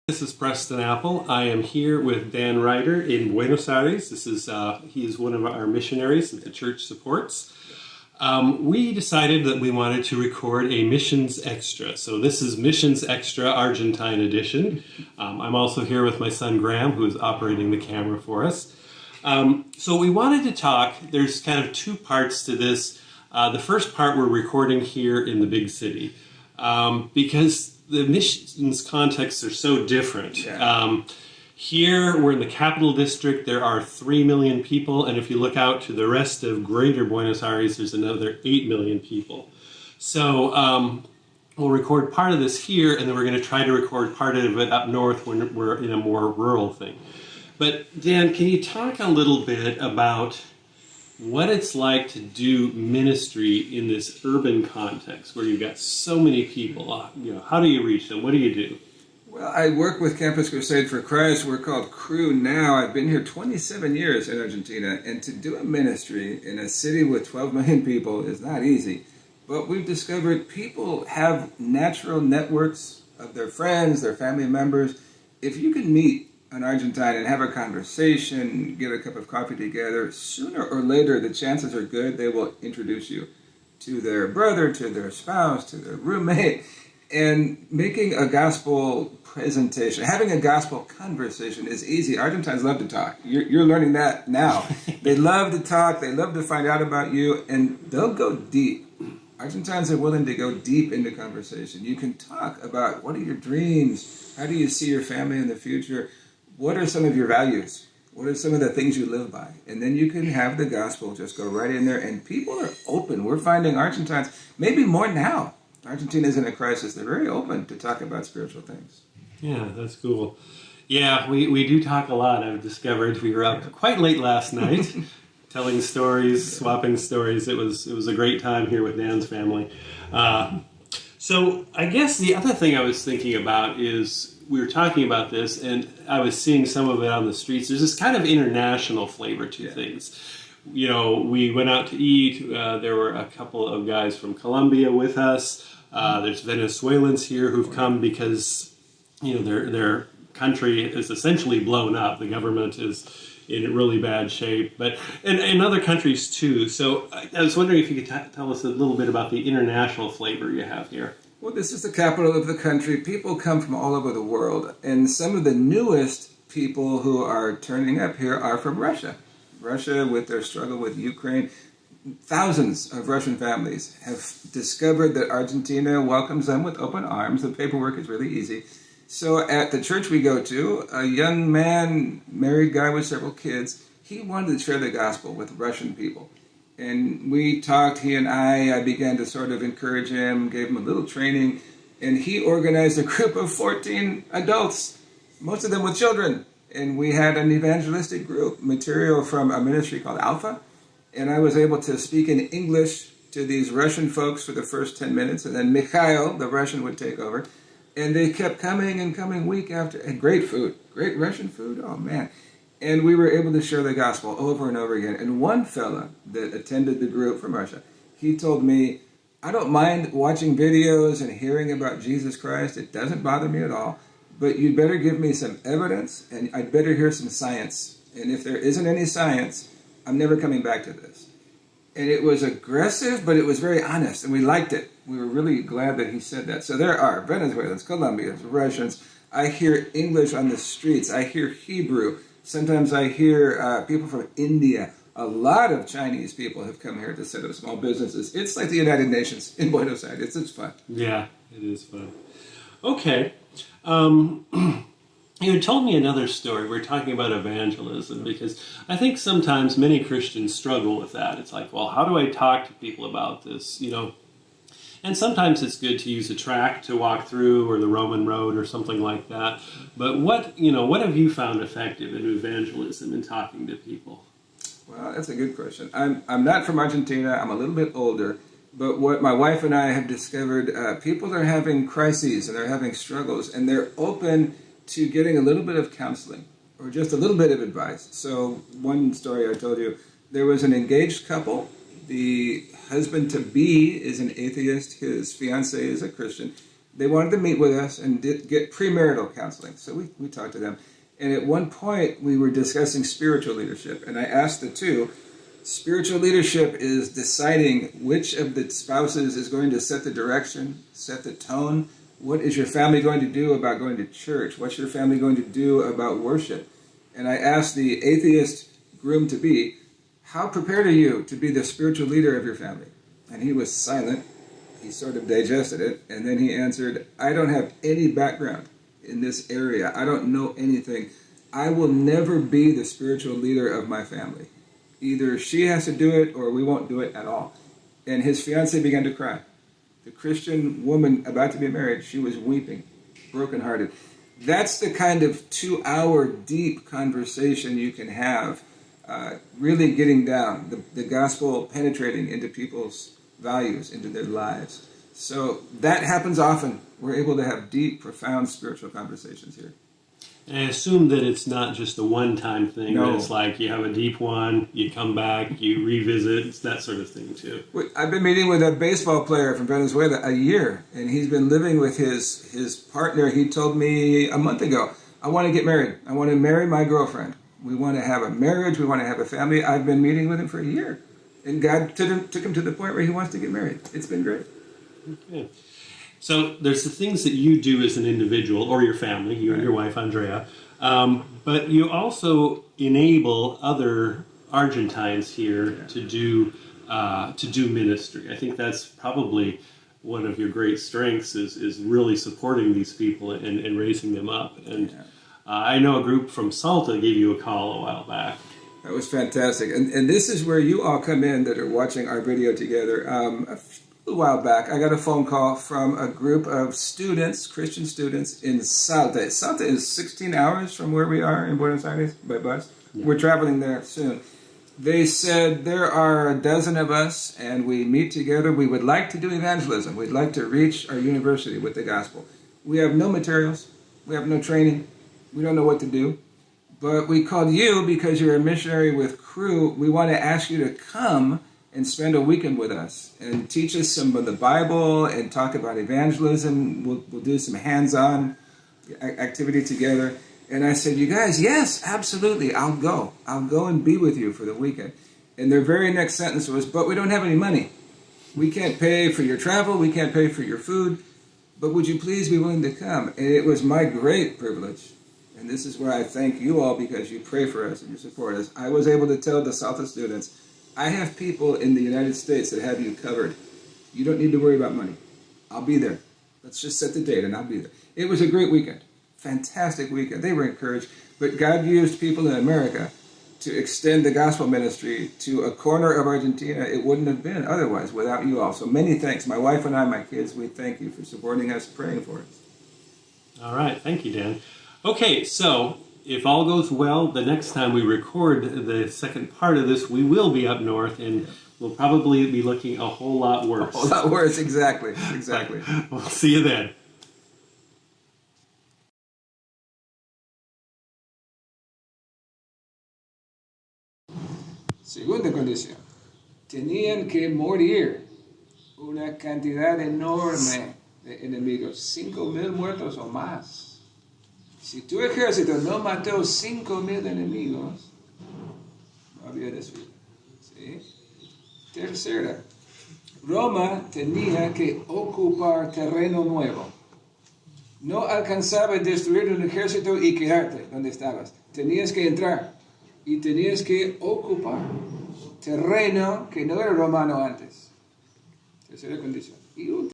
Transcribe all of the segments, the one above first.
This is Preston Appel. I am here with Dan Ryder in Buenos Aires. He is one of our missionaries that the church supports. We decided that we wanted to record a Missions Extra. So this is Missions Extra Argentine edition. I'm also here with my son Graham, who is operating the camera for us. So we wanted to talk, there's kind of two parts to this. The first part we're recording here in the big city because the missions contexts are so different. Yeah. Here, we're in the capital district. There are 3 million people, and if you look out to the rest of greater Buenos Aires, there's another 8 million people. So we'll record part of this here, and then we're going to try to record part of it up north when we're in a more rural thing. But Dan, can you talk a little bit about what it's like to do ministry in this urban context where you've got so many people? How do you reach them? What do you do? Well, I work with Campus Crusade for Christ. We're called Crew now. I've been here 27 years in Argentina, and to do a ministry in a city with 12 million people is not easy. But we've discovered people have natural networks of their friends, their family members. If you can meet an Argentine and have a conversation, get a cup of coffee together, sooner or later the chances are good they will introduce you to their brother, to their spouse, to their roommate. And making a gospel presentation, having a gospel conversation is easy. Argentines love to talk. You're learning that now. They love to talk. They love to find out about you, and they'll go deep. Argentines are willing to go deep into conversation. You can talk about what are your dreams? How do you see your family in the future? What are some of your values? What are some of the things you live by? And then you can have the gospel just go right in there, and people are open. We're finding Argentines, maybe more now. Argentina is in a crisis. They're very open to talk about spiritual things. Yeah, that's cool. Yeah, we do talk a lot. I've discovered we were up quite late last night telling stories, swapping stories. It was a great time here with Dan's family. So I guess the other thing I was thinking about is we were talking about this, and I was seeing some of it on the streets. There's this kind of international flavor to things. We went out to eat. There were a couple of guys from Colombia with us. There's Venezuelans here who've come because, their country is essentially blown up. The government is in really bad shape, but in other countries too. So I was wondering if you could tell us a little bit about the international flavor you have here. Well, this is the capital of the country. People come from all over the world, and some of the newest people who are turning up here are from Russia. Russia, with their struggle with Ukraine, thousands of Russian families have discovered that Argentina welcomes them with open arms. The paperwork is really easy. So at the church we go to, a young man, married guy with several kids, he wanted to share the gospel with Russian people. And we talked, he and I began to sort of encourage him, gave him a little training, and he organized a group of 14 adults, most of them with children. And we had an evangelistic group, material from a ministry called Alpha, and I was able to speak in English to these Russian folks for the first 10 minutes, and then Mikhail, the Russian, would take over. And they kept coming and coming week after, and great food, great Russian food, oh man. And we were able to share the gospel over and over again. And one fella that attended the group from Russia, he told me, I don't mind watching videos and hearing about Jesus Christ. It doesn't bother me at all. But you'd better give me some evidence, and I'd better hear some science. And if there isn't any science, I'm never coming back to this. And it was aggressive, but it was very honest, and we liked it. We were really glad that he said that. So there are Venezuelans, Colombians, Russians. I hear English on the streets. I hear Hebrew. Sometimes I hear people from India. A lot of Chinese people have come here to set up small businesses. It's like the United Nations in Buenos Aires. It's fun. Yeah, it is fun. Okay. You had told me another story. We're talking about evangelism because I think sometimes many Christians struggle with that. It's like, well, how do I talk to people about this? And sometimes it's good to use a tract to walk through or the Roman road or something like that. But what have you found effective in evangelism and talking to people? Well, that's a good question. I'm not from Argentina. I'm a little bit older. But what my wife and I have discovered, people are having crises and they're having struggles, and they're open to getting a little bit of counseling or just a little bit of advice. So one story I told you, there was an engaged couple. The husband-to-be is an atheist. His fiancée is a Christian. They wanted to meet with us and get premarital counseling. So we talked to them. And at one point, we were discussing spiritual leadership. And I asked the two, spiritual leadership is deciding which of the spouses is going to set the direction, set the tone. What is your family going to do about going to church? What's your family going to do about worship? And I asked the atheist groom-to-be, how prepared are you to be the spiritual leader of your family? And he was silent. He sort of digested it. And then he answered, I don't have any background in this area. I don't know anything. I will never be the spiritual leader of my family. Either she has to do it or we won't do it at all. And his fiancée began to cry. The Christian woman about to be married, she was weeping, brokenhearted. That's the kind of 2-hour deep conversation you can have, really getting down, the gospel penetrating into people's values, into their lives. So that happens often. We're able to have deep, profound spiritual conversations here. And I assume that it's not just a one-time thing. No. That it's like you have a deep one, you come back, you revisit, it's that sort of thing too. I've been meeting with a baseball player from Venezuela a year, and he's been living with his partner. He told me a month ago, I want to get married. I want to marry my girlfriend. We want to have a marriage. We want to have a family. I've been meeting with him for a year. And God took him to the point where he wants to get married. It's been great. Okay. So there's the things that you do as an individual or your family, you and your wife, Andrea, but you also enable other Argentines here to do ministry. I think that's probably one of your great strengths is really supporting these people and raising them up. And I know a group from Salta gave you a call a while back. That was fantastic. And this is where you all come in that are watching our video together. A while back, I got a phone call from a group of students, Christian students in Salta. Salta is 16 hours from where we are in Buenos Aires by bus. Yeah. We're traveling there soon. They said, there are a dozen of us and we meet together. We would like to do evangelism. We'd like to reach our university with the gospel. We have no materials. We have no training. We don't know what to do. But we called you because you're a missionary with Crew. We want to ask you to come and spend a weekend with us and teach us some of the Bible and talk about evangelism. We'll do some hands-on activity together. And I said, you guys, yes, absolutely, I'll go. I'll go and be with you for the weekend. And their very next sentence was, but we don't have any money. We can't pay for your travel. We can't pay for your food. But would you please be willing to come? And it was my great privilege. And this is where I thank you all because you pray for us and you support us. I was able to tell the Salta students, I have people in the United States that have you covered. You don't need to worry about money. I'll be there. Let's just set the date and I'll be there. It was a great weekend. Fantastic weekend. They were encouraged. But God used people in America to extend the gospel ministry to a corner of Argentina it wouldn't have been otherwise without you all. So many thanks. My wife and I, my kids, we thank you for supporting us, praying for us. All right. Thank you, Dan. Okay, so if all goes well, the next time we record the second part of this, we will be up north and we'll probably be looking a whole lot worse. A whole lot worse, exactly. Exactly. We'll see you then. Segunda condición. Tenían que morir una cantidad enorme de enemigos, 5,000 muertos o más. Si tu ejército no mató 5,000 enemigos, no había desfile. ¿Sí? Tercera, Roma tenía que ocupar terreno nuevo. No alcanzaba a destruir un ejército y quedarte donde estabas. Tenías que entrar y tenías que ocupar terreno que no era romano antes. Tercera condición. Y última.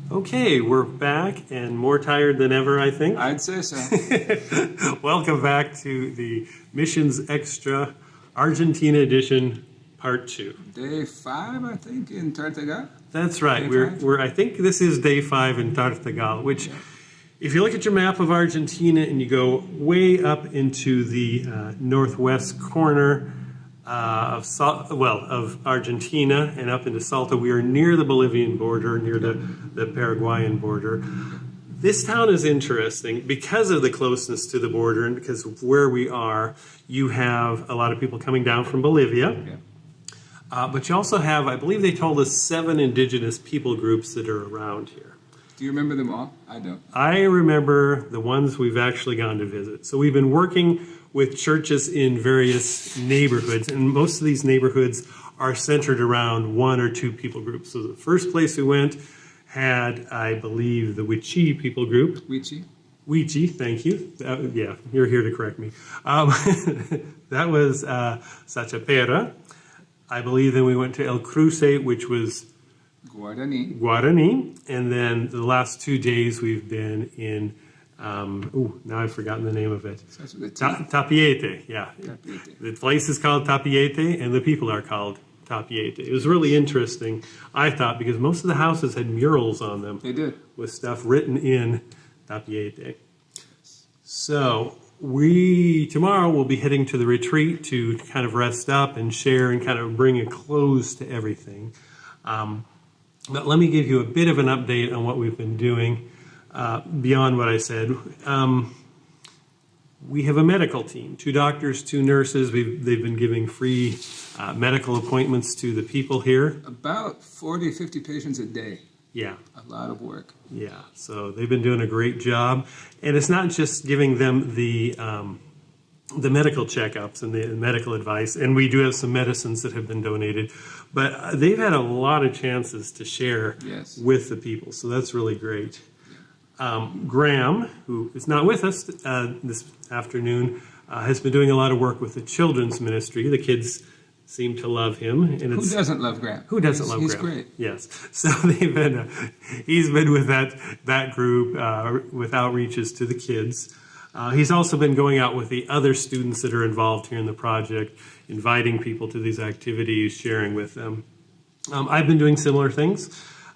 Okay, we're back and more tired than ever, I think. I'd say so. Welcome back to the Missions Extra Argentina Edition Part 2. Day 5, I think, in Tartagal. That's right. Day 5? I think this is day 5 in Tartagal, which, if you look at your map of Argentina and you go way up into the northwest corner of Argentina and up into Salta, we are near the Bolivian border, near the Paraguayan border. This town is interesting because of the closeness to the border and because of where we are. You have a lot of people coming down from Bolivia. Yeah. But you also have, I believe they told us, 7 indigenous people groups that are around here. Do you remember them all? I don't. I remember the ones we've actually gone to visit. So we've been working with churches in various neighborhoods, and most of these neighborhoods are centered around 1 or 2 people groups. So the first place we went had, I believe, the Wichi people group. Wichi? Wichi, thank you. Yeah, you're here to correct me. That was Sachapera. I believe then we went to El Cruce, which was Guaraní. And then the last 2 days we've been in, now I've forgotten the name of it. Tapiete, yeah. Tapiete. The place is called Tapiete and the people are called Tapiete. It was really interesting, I thought, because most of the houses had murals on them. They did. With stuff written in Tapiete. So tomorrow we'll be heading to the retreat to kind of rest up and share and kind of bring a close to everything. But let me give you a bit of an update on what we've been doing beyond what I said. We have a medical team, 2 doctors, 2 nurses. They've been giving free medical appointments to the people here. About 40, 50 patients a day. Yeah. A lot of work. Yeah, so they've been doing a great job. And it's not just giving them the medical checkups and the medical advice, and we do have some medicines that have been donated, but they've had a lot of chances to share with the people, so that's really great. Graham, who is not with us this afternoon, has been doing a lot of work with the children's ministry. The kids seem to love him. And who doesn't love Graham? Who doesn't love Graham? He's great. Yes. So he's been with that group with outreaches to the kids. He's also been going out with the other students that are involved here in the project, inviting people to these activities, sharing with them. I've been doing similar things.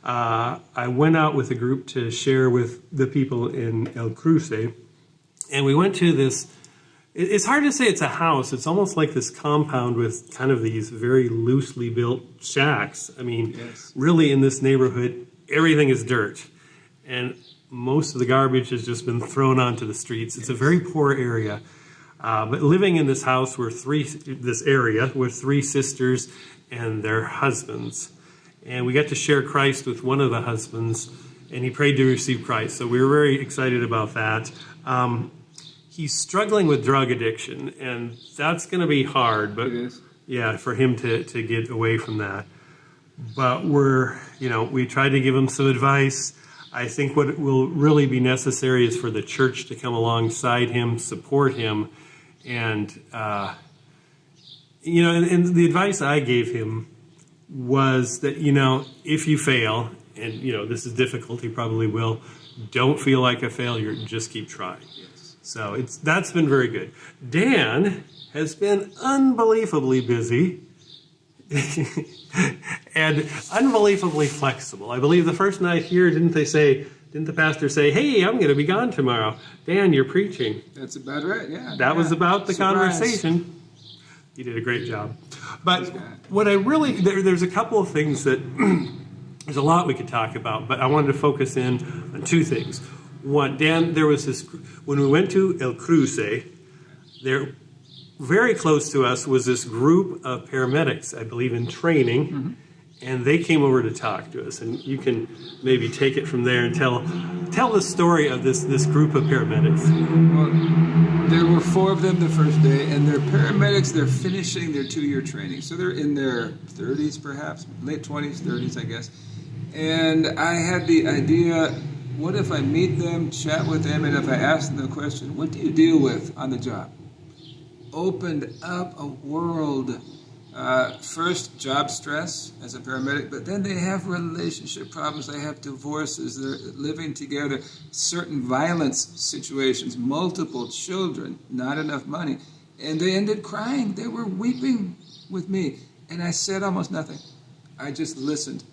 I went out with a group to share with the people in El Cruce, and we went to this. It's hard to say it's a house. It's almost like this compound with kind of these very loosely built shacks. I mean, really in this neighborhood, everything is dirt. And most of the garbage has just been thrown onto the streets. It's a very poor area. But living in this house were 3 sisters and their husbands. And we got to share Christ with one of the husbands, and he prayed to receive Christ. So we were very excited about that. He's struggling with drug addiction, and that's going to be hard. But yeah, for him to get away from that. But we tried to give him some advice. I think what will really be necessary is for the church to come alongside him, support him, and and the advice I gave him was that if you fail, and this is difficult, he probably will, don't feel like a failure, just keep trying. So that's been very good. Dan has been unbelievably busy and unbelievably flexible. I believe the first night here, didn't the pastor say, "Hey, I'm going to be gone tomorrow. Dan, you're preaching." That's about right, yeah. That was about the conversation. You did a great job. But what I really, there's a couple of things that, there's a lot we could talk about, but I wanted to focus in on 2 things. One, Dan, there was this, when we went to El Cruce, there, very close to us was this group of paramedics, I believe in training, and they came over to talk to us. And you can maybe take it from there and tell the story of this group of paramedics. Well, there were 4 of them the first day, and they're paramedics. They're finishing their 2-year training. So they're in their 30s, perhaps, late 20s, 30s, I guess. And I had the idea, what if I meet them, chat with them, and if I ask them the question, what do you deal with on the job? Opened up a world. First, job stress as a paramedic, but then they have relationship problems, they have divorces, they're living together, certain violence situations, multiple children, not enough money, and they ended crying. They were weeping with me, and I said almost nothing. I just listened.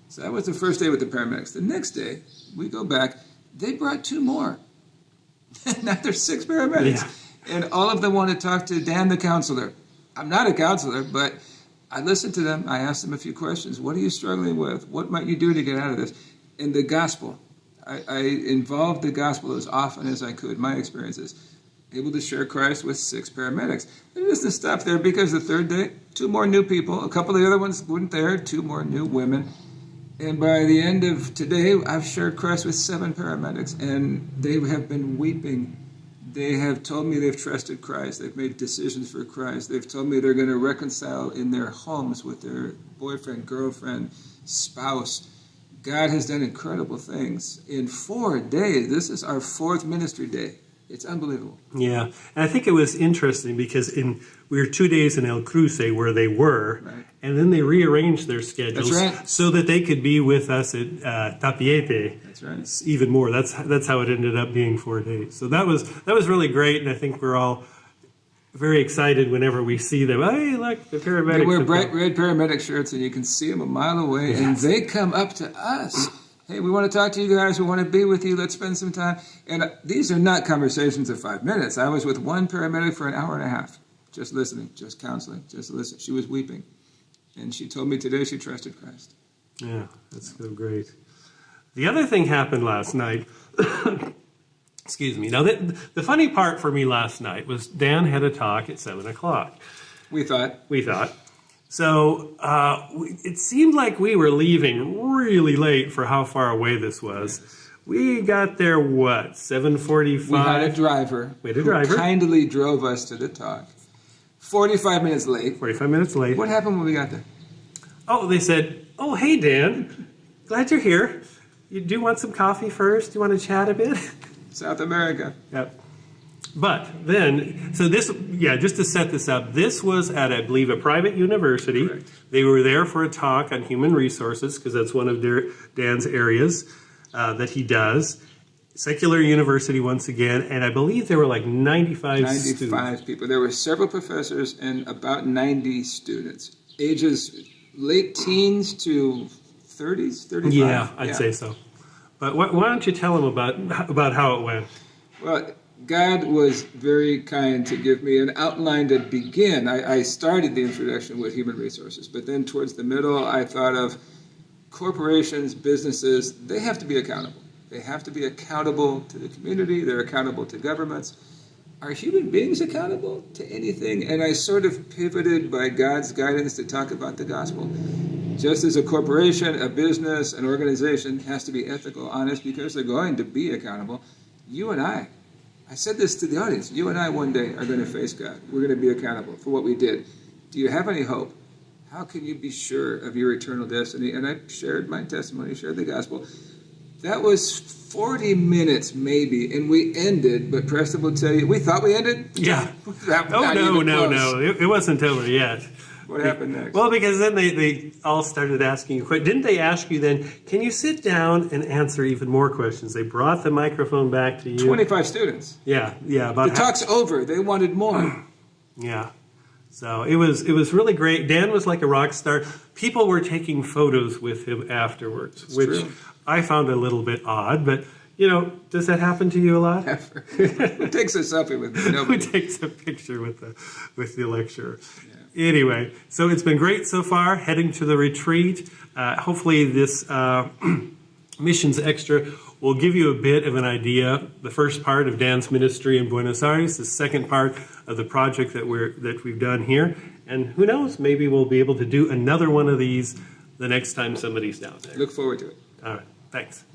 So that was the first day with the paramedics. The next day, we go back, they brought 2 more. Now there's 6 paramedics. Yeah. And all of them want to talk to Dan the counselor. I'm not a counselor, but I listened to them. I asked them a few questions. What are you struggling with? What might you do to get out of this? In the gospel, I involved the gospel as often as I could. My experiences, able to share Christ with 6 paramedics. It doesn't stop there, because the third day, 2 more new people. A couple of the other ones weren't there. 2 more new women. And by the end of today, I've shared Christ with 7 paramedics, and they have been weeping. They have told me they've trusted Christ. They've made decisions for Christ. They've told me they're going to reconcile in their homes with their boyfriend, girlfriend, spouse. God has done incredible things in 4 days. This is our 4th ministry day. It's unbelievable. Yeah, and I think it was interesting because we were 2 days in El Cruce where they were, Right. and then they rearranged their schedules That's right. so that they could be with us at Tapiete. That's right. Even more. That's how it ended up being 4 days. So that was really great, and I think we're all very excited whenever we see them. Hey, look, the paramedics. They wear bright red paramedic shirts, and you can see them a mile away, and they come up to us. Hey, we want to talk to you guys. We want to be with you. Let's spend some time. And these are not conversations of 5 minutes. I was with one paramedic for an hour and a half, just listening, just counseling, just listening. She was weeping. And she told me today she trusted Christ. Yeah, that's so great. The other thing happened last night. Excuse me. Now, the funny part for me last night was Dan had a talk at 7 o'clock. We thought. So it seemed like we were leaving really late for how far away this was. Yes. We got there, 7:45? We had a driver. Who kindly drove us to the talk. 45 minutes late. 45 minutes late. What happened when we got there? Oh, they said, "Oh, hey, Dan. Glad you're here. You do want some coffee first? Do you want to chat a bit?" South America. Yep. But then, so this, just to set this up, this was at, I believe, a private university. Correct. They were there for a talk on human resources, because that's one of Dan's areas that he does. Secular university once again, and I believe there were like 95 students. People. There were several professors and about 90 students. Ages late teens to 30s, 35. Yeah, I'd say so. But why don't you tell them about how it went? Well, God was very kind to give me an outline to begin. I started the introduction with human resources, but then towards the middle, I thought of corporations, businesses. They have to be accountable. They have to be accountable to the community. They're accountable to governments. Are human beings accountable to anything? And I sort of pivoted by God's guidance to talk about the gospel. Just as a corporation, a business, an organization has to be ethical, honest, because they're going to be accountable, you and I said this to the audience, you and I one day are going to face God. We're going to be accountable for what we did. Do you have any hope? How can you be sure of your eternal destiny? And I shared my testimony, shared the gospel. That was 40 minutes maybe, and we ended, but Preston will tell you, we thought we ended? Yeah. No. It wasn't over yet. What happened next? Well, because then they all started asking you questions. Didn't they ask you then, can you sit down and answer even more questions? They brought the microphone back to you. 25 students. Yeah. The talk's over. They wanted more. Yeah. So it was really great. Dan was like a rock star. People were taking photos with him afterwards, That's which true. I found a little bit odd, but does that happen to you a lot? Never. Who takes a selfie with me? Nobody. Who takes a picture with the lecturer? Yeah. Anyway, so it's been great so far, heading to the retreat. Hopefully this Missions Extra will give you a bit of an idea. The first part of Dan's ministry in Buenos Aires, the second part of the project that we've done here. And who knows, maybe we'll be able to do another one of these the next time somebody's down there. Look forward to it. All right, thanks.